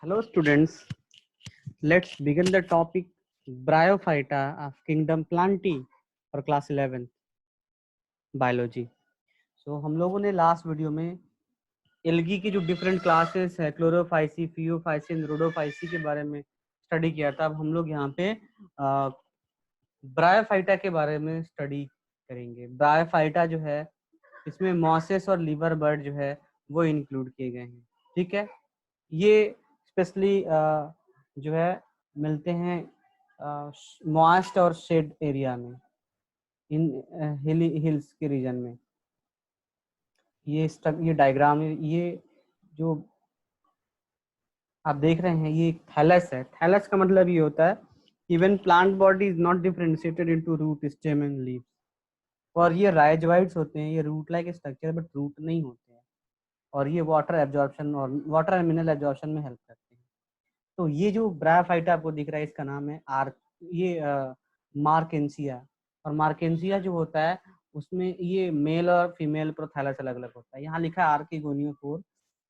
Hello students, let's begin the topic Bryophyta of kingdom Plantae for class 11 biology. So हम लोगों ने last video में algae की जो डिफरेंट क्लासेस है क्लोरोफाइसी, फियोफाइसी, रोडोफाइसी के बारे में स्टडी किया था। अब हम लोग यहाँ पे ब्रायोफाइटा के बारे में स्टडी करेंगे। ब्रायोफाइटा जो है इसमें मॉसेस और लीवर बर्ड जो है वो इंक्लूड किए गए हैं। ठीक है, ये स्पेशली जो है मिलते हैं मॉइस्ट और शेड एरिया में, इन हिल्स के रीजन में। ये डायग्राम, ये जो आप देख रहे हैं ये थैलस है। थैलस का मतलब ये होता है even plant body is not differentiated into root, stem and leaves. और ये राइजोइड्स होते हैं, ये root like structure but root नहीं होते हैं। और ये वाटर एब्जॉर्प्शन और वाटर एंड मिनरल एब्जॉर्प्शन में हेल्प करते हैं। तो ये जो ब्रायोफाइटा आपको दिख रहा है इसका नाम है मार्केंसिया। और मार्केंसिया जो होता है उसमें ये मेल और फीमेल प्रोथैलस अलग अलग होता है। यहाँ लिखा है आर्किगोनियोफोर,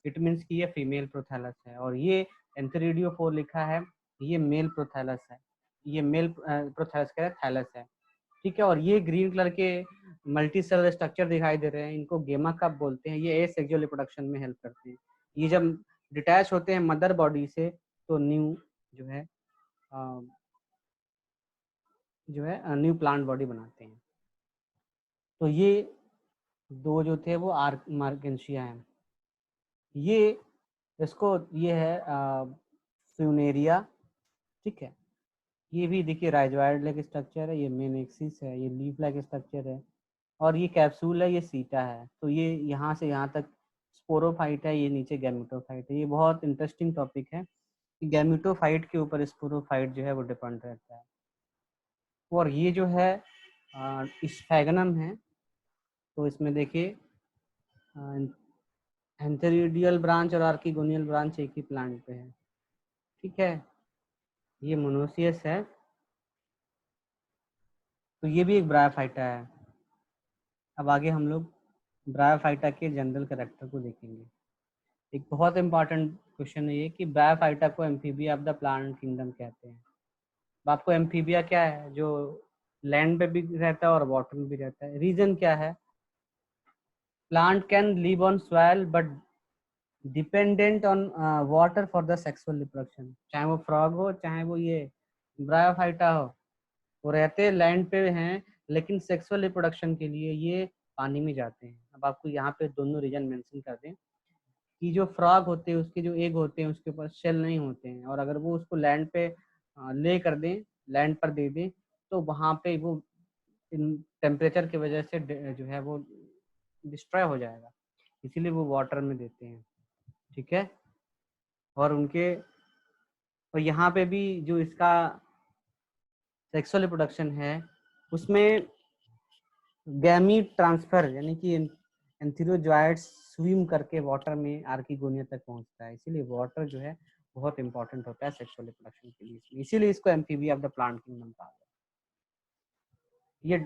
इट मीन्स कि ये फीमेल प्रोथैलस है। और ये एंथेरिडियोफोर लिखा है, ये मेल प्रोथैलस है, ये मेल प्रोथैलस का थैलस है। ठीक है, और ये ग्रीन कलर के मल्टी सेलर स्ट्रक्चर दिखाई दे रहे हैं, इनको गेमा कप बोलते हैं। ये एसेक्सुअल रिप्रोडक्शन में हेल्प करते हैं। ये जब डिटैच होते हैं मदर बॉडी से तो न्यू जो है न्यू प्लांट बॉडी बनाते हैं। तो ये दो जो थे वो मार्केंशिया हैं। ये है फ्यूनेरिया। ठीक है, ये भी देखिए राइजोइड लाइक स्ट्रक्चर है, ये मेन एक्सिस है, ये लीफ लाइक स्ट्रक्चर है, और ये कैप्सूल है, ये सीटा है। तो ये यहाँ से यहाँ तक स्पोरोफाइट है, ये नीचे गैमेटोफाइट है। ये बहुत इंटरेस्टिंग टॉपिक है कि गैमेटोफाइट के ऊपर स्पोरोफाइट जो है वो डिपेंड रहता है। और ये जो है स्फैगनम है, तो इसमें देखिए एंथेरिडियल ब्रांच और आर्किगोनियल ब्रांच एक ही प्लांट पे है। ठीक है, ये मोनोसियस है, तो ये भी एक ब्रायोफाइटा है। अब आगे हम लोग ब्रायोफाइटा के जनरल कैरेक्टर को देखेंगे। एक बहुत इंपॉर्टेंट क्वेश्चन है ये कि ब्रायोफाइटा को amphibia of the plant kingdom कहते हैं। अब आपको एम्फीबिया क्या है, जो लैंड पे भी रहता है और वाटर में भी रहता है। रीजन क्या है? Plant can live on soil but dependent on water for the sexual reproduction. चाहे वो फ्रॉग हो, चाहे वो ये ब्रायोफाइटा हो, वो रहते लैंड पे हैं लेकिन सेक्सुअल रिप्रोडक्शन के लिए ये पानी में जाते हैं। अब आपको यहाँ पे दोनों रीजन मेंशन कर दें कि जो फ्रॉग होते हैं उसके जो एग होते हैं उसके ऊपर शेल नहीं होते हैं, और अगर वो उसको लैंड पे ले कर दें, लैंड पर दे दें, तो वहाँ पे वो टेम्परेचर की वजह से जो है वो डिस्ट्रॉय हो जाएगा, इसीलिए वो वाटर में देते हैं। ठीक है, और यहाँ पे भी जो इसका सेक्सुअल रिप्रोडक्शन है उसमें गैमीट ट्रांसफर यानी कि एंथेरोजोइड्स स्विम करके वाटर में आर्किगोनिया तक पहुंचता है। इसीलिए वाटर जो है बहुत इंपॉर्टेंट होता है सेक्सुअल रिप्रोडक्शन के लिए, इसीलिए इसको amphibia of the plant kingdom कहा जाता है। ये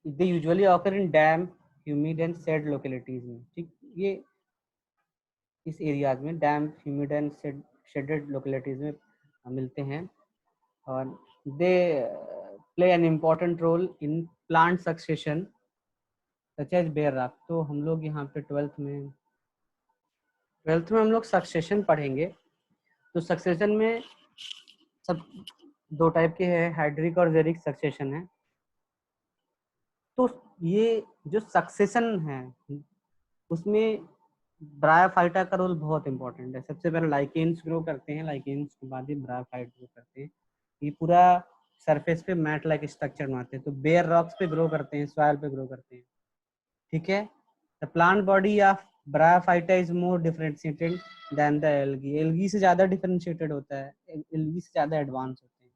they usually occur in damp, humid and shade localities में। ठीक, ये इस एरियाज में damp, humid and shaded localities में मिलते हैं, और they play an important role in plant succession such as bare rock. तो हम लोग यहाँ पे ट्वेल्थ में हम लोग सक्सेशन पढ़ेंगे। तो सक्सेशन में सब दो टाइप के हैं, हाइड्रिक और जेरिक सक्सेशन है। तो ये जो सक्सेशन है उसमें ब्रायोफाइटा का रोल बहुत इंपॉर्टेंट है। सबसे पहले लाइकेन्स ग्रो करते हैं, लाइकेन्स के बाद ही ब्रायोफाइट ग्रो करते हैं। ये पूरा सरफेस पे मैट लाइक स्ट्रक्चर बनाते हैं। तो बेयर रॉक्स पे ग्रो करते हैं, सॉइल पे ग्रो करते हैं। ठीक है, the plant body of bryophyta is more differentiated than the algae. Algae से ज्यादा डिफरेंशिएटेड होता है, एल्गी से ज्यादा एडवांस होते हैं।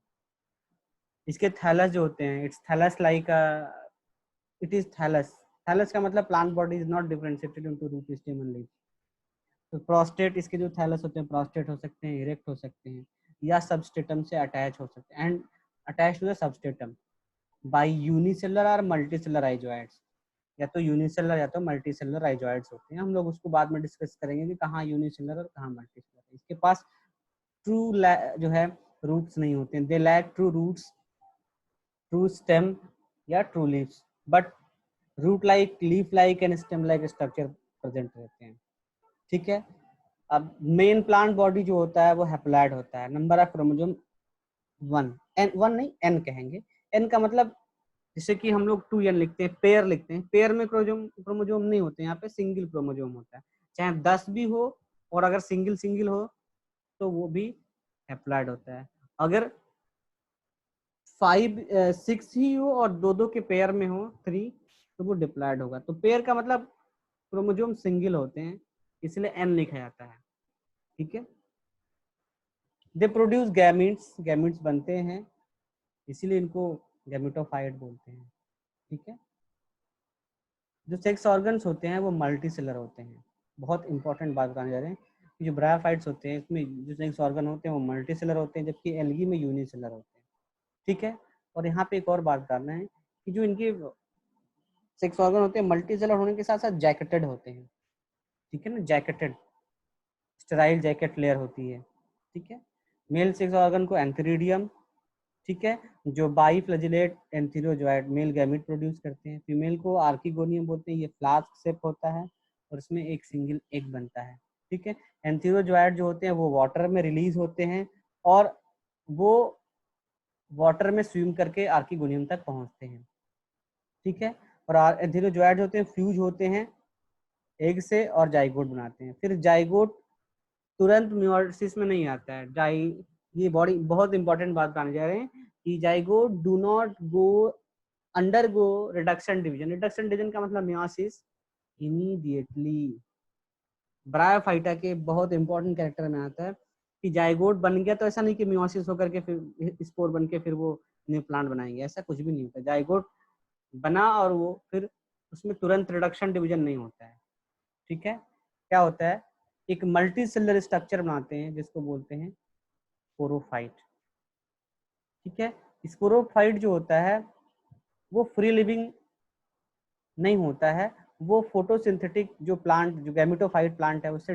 इसके थैलस जो होते हैं, it's thallus like it is thallus. Thallus का मतलब plant body is not differentiated into root, stem and leaf. तो प्रोस्टेट, इसके जो थैलस होते हैं प्रोस्टेट हो सकते हैं, इरेक्ट हो सकते हैं, या सबस्टेटम से अटैच हो सकते हैं, and attach to the substratum by unicellular और मल्टीसेलर राइजोइड्स। या तो यूनिसेलर या तो मल्टीसेलर राइजोइड्स होते हैं। हम लोग उसको बाद में डिस्कस करेंगे कि कहाँ यूनिसेलर और कहाँ मल्टीसेलर है। इसके पास ट्रू जो है रूट्स नहीं होते हैं, they lack true roots, true stem या true leaves, but root like, leaf like and stem like structure present रहते हैं। ठीक है। अब मेन प्लांट बॉडी जो होता है वो हैप्लॉइड होता है। नंबर ऑफ क्रोमोसोम 1, एन 1 नहीं एन कहेंगे। एन का मतलब जैसे कि हम लोग 2n लिखते हैं, पेयर लिखते हैं, पेयर में क्रोमोसोम नहीं होते, यहाँ पे सिंगल क्रोमोसोम होता है। चाहे 10 भी हो और अगर सिंगल सिंगल हो तो वो भी हैप्लॉइड होता है। अगर 6 ही हो और दो दो के पेयर में हो 3 तो वो डिप्लॉइड होगा। तो पेयर का मतलब क्रोमोसोम सिंगल होते हैं, इसलिए एन लिखा जाता है। ठीक है। दे प्रोड्यूस गैमीट्स, गैमीट्स बनते हैं, इसीलिए इनको गैमेटोफाइट बोलते हैं। ठीक है। जो सेक्स ऑर्गन्स होते हैं वो मल्टी सेलर होते हैं। बहुत इंपॉर्टेंट बात बताने जा रहे हैं कि जो ब्रायोफाइट्स होते हैं इसमें जो सेक्स ऑर्गन होते हैं वो मल्टी सेलर होते हैं, जबकि एल्गी में यूनिसेलर होते हैं। ठीक है। और यहाँ पे एक और बात बताना है कि जो इनके सेक्स ऑर्गन होते हैं मल्टी सेलर होने के साथ साथ जैकेटेड होते हैं। ठीक है ना, जैकेटेड स्टेराइल जैकेट लेयर होती है। ठीक है। मेल सेक्स ऑर्गन को एंथीरिडियम, ठीक है, जो biflagellate antherozoid male gamete produce करते हैं। फीमेल को आर्किगोनियम बोलते हैं, ये फ्लास्क शेप होता है और इसमें एक सिंगल एग बनता है। ठीक है। एंथीरोजॉइड जो होते हैं वो वाटर में रिलीज होते हैं और वो वाटर में स्विम करके आर्किगोनियम तक पहुंचते हैं। ठीक है। और एंथीरोजॉइड होते हैं फ्यूज होते हैं एग से और जाइगोट बनाते हैं। फिर जाइगोट तुरंत म्योसिस में नहीं आता है। ये बॉडी बहुत इंपॉर्टेंट बात बताने जा रहे हैं कि zygote do not go undergo reduction division. Reduction division का मतलब म्योसिस इमीडिएटली। ब्रायोफाइटा के बहुत इंपॉर्टेंट कैरेक्टर में आता है कि जाइगोट बन गया तो ऐसा नहीं कि म्योसिस होकर के फिर स्पोर बन के फिर वो न्यू प्लांट बनाएंगे, ऐसा कुछ भी नहीं होता। जाइगोट बना और वो फिर उसमें तुरंत रिडक्शन डिवीजन नहीं होता है। ठीक है। क्या होता है, एक मल्टी सेलर स्ट्रक्चर बनाते हैं जिसको बोलते हैं स्पोरोफाइट। ठीक है। स्पोरोफाइट जो होता है वो फ्री लिविंग नहीं होता है, वो फोटोसिंथेटिक जो प्लांट, जो गैमेटोफाइट प्लांट है उससे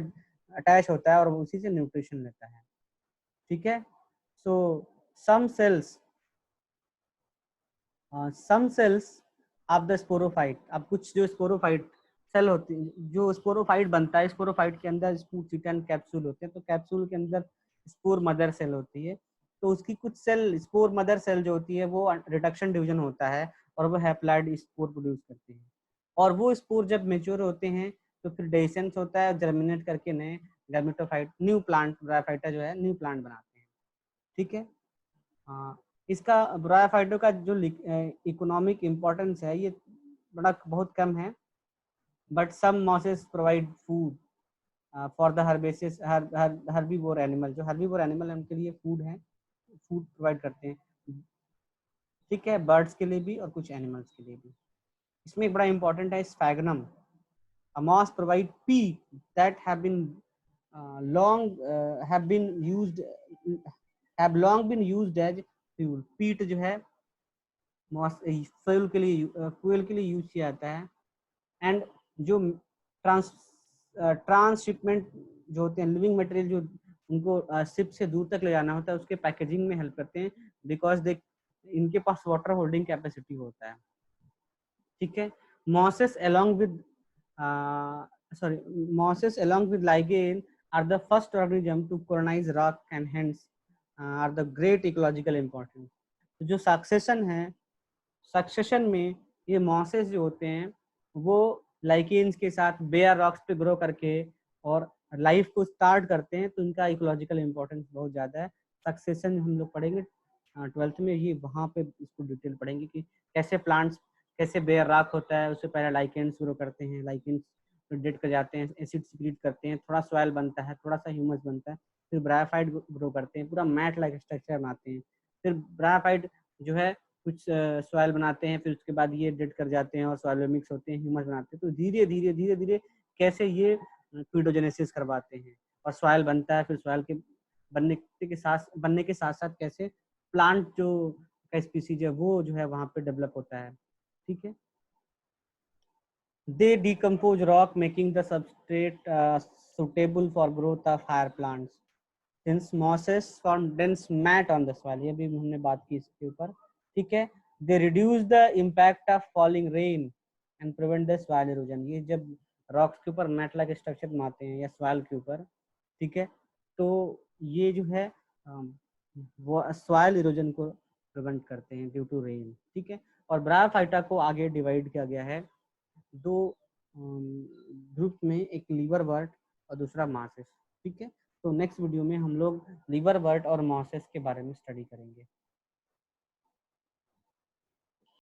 अटैच होता है और उसी से न्यूट्रिशन लेता है। ठीक है। सो सम सेल्स ऑफ द स्पोरोफाइट, अब कुछ जो स्पोरोफाइट सेल होती है, जो स्पोरोफाइट बनता है, स्पोरोफाइट के अंदर स्पूचिटन कैप्सूल होते हैं, तो कैप्सूल के अंदर स्पोर मदर सेल होती है। तो उसकी कुछ सेल, स्पोर मदर सेल जो होती है वो रिडक्शन डिवीजन होता है और वो हैप्लॉइड स्पोर प्रोड्यूस करती है। और वो स्पोर जब मेच्योर होते हैं तो फिर डेसेंस होता है, जर्मिनेट करके नए गैमेटोफाइट, न्यू प्लांट, ब्रायोफाइटा जो है न्यू प्लांट बनाते हैं। ठीक है। हाँ, इसका ब्रायोफाइटो का जो इकोनॉमिक इम्पोर्टेंस है ये बड़ा बहुत कम है, but some mosses provide food for the herbaceous herbivore animal. जो हर्बीवोर एनिमल है उनके लिए फूड है, फूड प्रोवाइड करते हैं। ठीक है, बर्ड्स के लिए भी और कुछ एनिमल्स के लिए भी। इसमें एक बड़ा इंपॉर्टेंट है sphagnum. A moss provide peat that have been used have long been used as fuel. पीट जो है फ्यूल के लिए यूज किया जाता है। एंड जो ट्रांसशिपमेंट जो होते हैं, लिविंग मटेरियल जो उनको शिप से दूर तक ले जाना होता है, उसके पैकेजिंग में हेल्प करते हैं, बिकॉज दे इनके पास वाटर होल्डिंग कैपेसिटी होता है। ठीक है। Mosses along with mosses along with ligane are the first organism to colonize rock and hence are the great ecological importance. तो जो सक्सेशन में ये मॉसेस जो होते हैं वो लाइकेन्स के साथ बेयर रॉक्स पे ग्रो करके और लाइफ को स्टार्ट करते हैं, तो इनका इकोलॉजिकल इंपॉर्टेंस बहुत ज़्यादा है। सक्सेशन हम लोग पढ़ेंगे 12th में, ये वहाँ पे इसको डिटेल पढ़ेंगे कि कैसे प्लांट्स, कैसे बेयर रॉक होता है, उससे पहले लाइकेन्स ग्रो करते हैं, लाइकेन्स डेड कर जाते हैं, एसिड सिक्रीट करते हैं, थोड़ा सॉइल बनता है, थोड़ा सा ह्यूमस बनता है, फिर ब्रायोफाइट ग्रो करते हैं, पूरा मैट लाइक स्ट्रक्चर बनाते हैं। फिर ब्रायोफाइट जो है कुछ सॉइल बनाते हैं, फिर उसके बाद ये डेड कर जाते हैं और सॉइल में मिक्स होते हैं, ह्यूमस बनाते हैं। तो धीरे धीरे कैसे ये फ्लूइडोजेनेसिस करवाते हैं और सॉइल बनता है, फिर सॉइल के बनने के साथ साथ कैसे प्लांट जो का स्पीसीज है वो जो है वहाँ पे डेवलप होता है। ठीक है। They decompose rock making the substrate suitable for growth of higher plants. Since mosses form dense mat on the soil, ये भी हमने बात की इसके ऊपर, ठीक है। They reduce the impact of falling rain and prevent the soil erosion. ये जब रॉक्स के ऊपर मैट लाइक स्ट्रक्चर बनाते हैं या सॉइल के ऊपर, ठीक है, तो ये जो है वो सॉइल इरोजन को प्रिवेंट करते हैं ड्यू टू रेन, ठीक है। और ब्रायोफाइटा को आगे डिवाइड किया गया है दो ग्रुप में, एक लीवर वर्ट और दूसरा मासेस, ठीक है। तो नेक्स्ट वीडियो में हम लोग लीवर वर्ट और मासेस के बारे में स्टडी करेंगे।